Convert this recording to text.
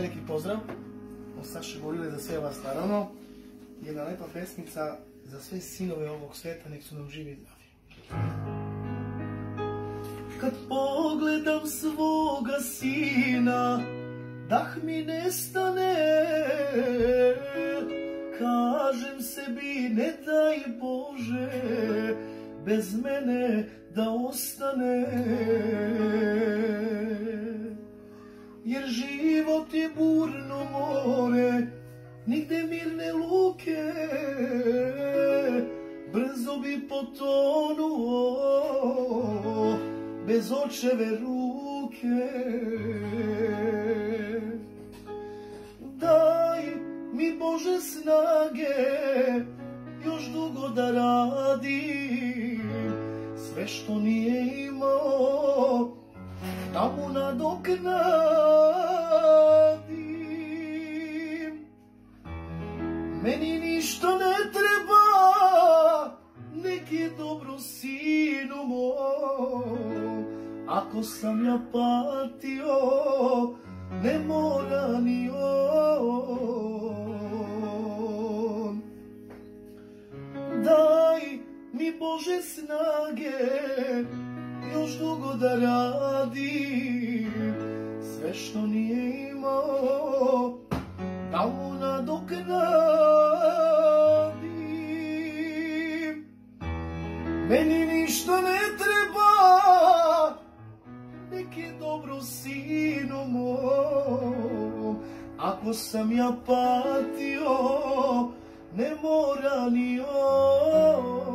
veliki pozdrav od Saše Gorile za sve vas naravno. Jedna lepa pesmica za sve sinove ovog sveta, nek su nam živi i zdravi. Kad pogledam svoga sina, dah mi nestane, kažem sebi ne daj Bože bez mene da ostane. Jer život je burno more, nigde mirne luke, brzo bi potonuo bez očeve ruke. Daj mi Bože snage još dugo da radim, sve što nije imao da mu nadoknadim. Meni ništa ne treba, nek je dobro sinu moj. Ako sam ja patio, ne mora ni on. Daj mi Bože snage još dugo da radim, sve što nije imao da mu nadoknadim. Meni ništa ne treba, nek je dobro sinu mom. Ako sam ja patio, ne mora ni on.